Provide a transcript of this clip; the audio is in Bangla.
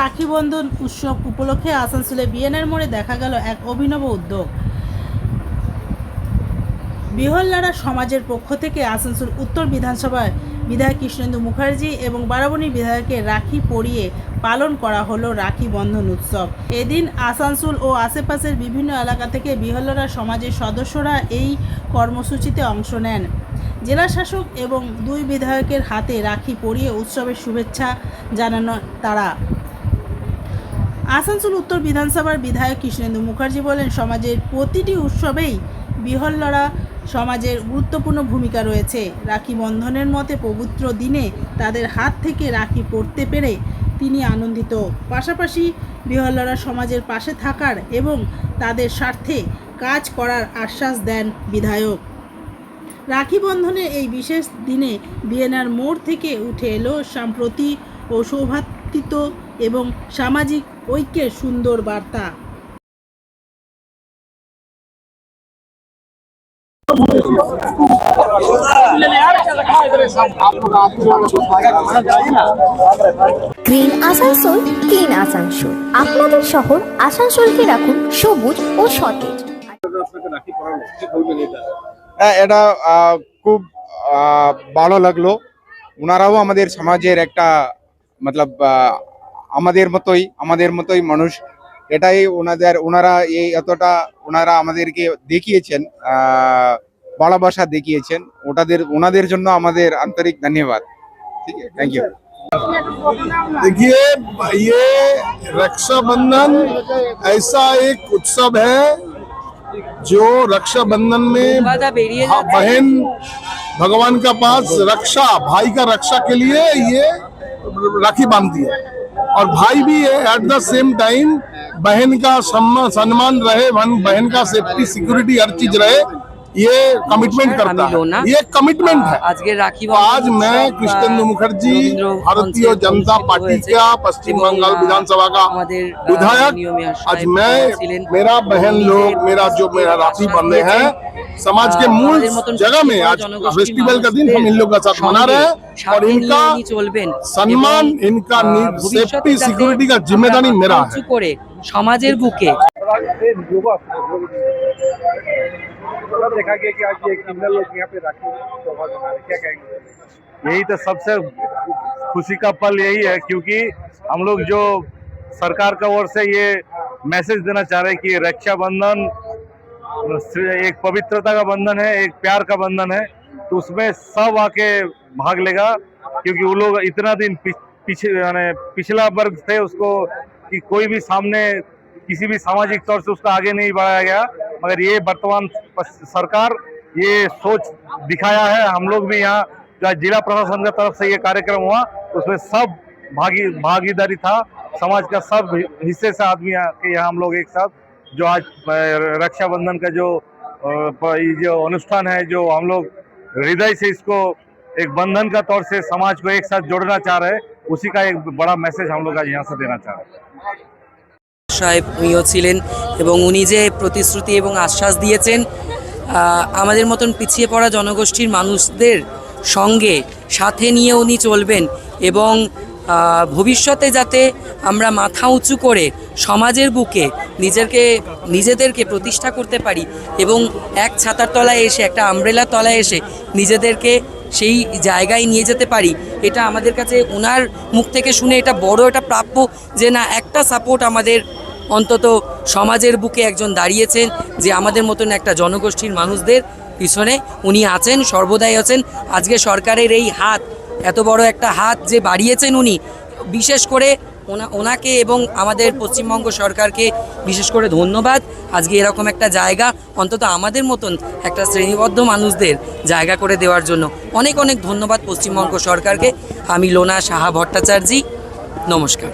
রাখি বন্ধন উৎসব উপলক্ষে আসানসোলে বিএনআর মোড়ে দেখা গেল এক অভিনব উদ্যোগ। বিহল্লারা সমাজের পক্ষ থেকে আসানসোল উত্তর বিধানসভায় বিধায়ক কৃষ্ণেন্দু মুখার্জি এবং বারাবণীর বিধায়কের রাখি পরিয়ে পালন করা হলো রাখি বন্ধন উৎসব। এদিন আসানসোল ও আশেপাশের বিভিন্ন এলাকা থেকে বিহল্লারা সমাজের সদস্যরা এই কর্মসূচিতে অংশ নেন। জেলা শাসক এবং দুই বিধায়কের হাতে রাখি পরিয়ে উৎসবের শুভেচ্ছা জানানো তারা। আসানসোল উত্তর বিধানসভার বিধায়ক কৃষ্ণেন্দু মুখার্জি বলেন, সমাজের প্রতিটি উৎসবেই বিহল্লারা সমাজের গুরুত্বপূর্ণ ভূমিকা রয়েছে। রাখি বন্ধনের মতে পবিত্র দিনে তাদের হাত থেকে রাখি পরতে পেরে তিনি আনন্দিত। পাশাপাশি বিহল্লারা সমাজের পাশে থাকার এবং তাদের স্বার্থে কাজ করার আশ্বাস দেন বিধায়ক। রাখি বন্ধনের এই বিশেষ দিনে বিএনআর মোড় থেকে উঠে এলো সম্প্রীতি ও সৌভ্রাতৃত্ব এবং সামাজিক ঐক্যের সুন্দর বার্তা। Green Asansol, clean Asansol. আপনাদের শহর আসানসোলকে রাখুন সবুজ ও সতেজ। এটা খুব ভালো লাগলো। ওনারাও আমাদের সমাজের একটা আমাদের মতোই মানুষ। এটাই ওনারা এই এতটা ওনারা আমাদেরকে দেখিয়েছেন, ভালোবাসা দেখিয়েছেন। ওনাদের জন্য আমাদের আন্তরিক ধন্যবাদ। ঠিক আছে, থ্যাংক ইউ। देखिए, ये रक्षाबंधन ऐसा एक उत्सव है जो रक्षाबंधन में बहन भगवान का पास रक्षा, भाई का रक्षा के लिए ये राखी बांधती है और भाई भी है एट द सेम टाइम बहन का सम्मान रहे, बहन का सेफ्टी सिक्योरिटी हर चीज रहे, ये कमिटमेंट करता है। ये कमिटमेंट है। आज मैं कृष्णेंदु मुखर्जी, भारतीय जनता पार्टी का पश्चिम बंगाल विधानसभा का विधायक, आज मैं मेरा बहन लोग मेरा राखी बंधे हैं समाज के मूल जगह में। आज फेस्टिवल का दिन हम इन लोग का साथ मना रहे हैं और इनका सम्मान, इनका सेफ्टी सिक्योरिटी का जिम्मेदारी मेरा है। समाजेर बुके देखा गया कि आज ये किन्नर लोग यहाँ पे राखी तोहफा बना रहे, क्या कहेंगे? यही तो सबसे खुशी का पल यही है, क्योंकि हम लोग जो सरकार का ओर से ये मैसेज देना चाह रहे हैं कि रक्षाबंधन एक पवित्रता का बंधन है, एक प्यार का बंधन है, तो उसमें सब आके भाग लेगा। क्योंकि वो लोग इतना दिन पिछला वर्ग थे उसको कि कोई भी सामने किसी भी सामाजिक तौर से उसका आगे नहीं बढ़ाया गया, मगर ये वर्तमान सरकार ये सोच दिखाया है। हम लोग भी यहाँ जिला प्रशासन की तरफ से ये कार्यक्रम हुआ, उसमें सब भागीदारी था, समाज का सब हिस्से से आदमी यहाँ हम लोग एक साथ जो आज रक्षाबंधन का जो अनुष्ठान है, जो हम लोग हृदय से इसको एक बंधन का तौर से समाज को एक साथ जोड़ना चाह रहे हैं, उसी का एक बड़ा मैसेज हम लोग आज यहाँ से देना चाह रहे हैं। সাহেব উনিও ছিলেন এবং উনি যে প্রতিশ্রুতি এবং আশ্বাস দিয়েছেন আমাদের মতন পিছিয়ে পড়া জনগোষ্ঠীর মানুষদের সঙ্গে সাথে নিয়ে উনি চলবেন এবং ভবিষ্যতে যাতে আমরা মাথা উঁচু করে সমাজের বুকে নিজেদেরকে প্রতিষ্ঠা করতে পারি এবং এক ছাতার তলায় এসে, একটা আমব্রেলার তলায় এসে নিজেদেরকে সেই জায়গায় নিয়ে যেতে পারি, এটা আমাদের কাছে ওনার মুখ থেকে শুনে এটা বড় একটা প্রাপ্য যে না, একটা সাপোর্ট আমাদের অন্তত সমাজের বুকে একজন দাঁড়িয়েছেন যে আমাদের মতন একটা জনগোষ্ঠীর মানুষদের পিছনে উনি আছেন, সর্বদাই আছেন। আজকে সরকারের এই হাত, এত বড় একটা হাত যে বাড়িয়েছেন উনি, বিশেষ করে ওনাকে এবং আমাদের পশ্চিমবঙ্গ সরকারকে বিশেষ করে ধন্যবাদ। আজকে এরকম একটা জায়গা অন্তত আমাদের মতন একটা শ্রেণীবদ্ধ মানুষদের জায়গা করে দেওয়ার জন্য অনেক অনেক ধন্যবাদ পশ্চিমবঙ্গ সরকারকে। আমি লোনা সাহা ভট্টাচার্য, নমস্কার।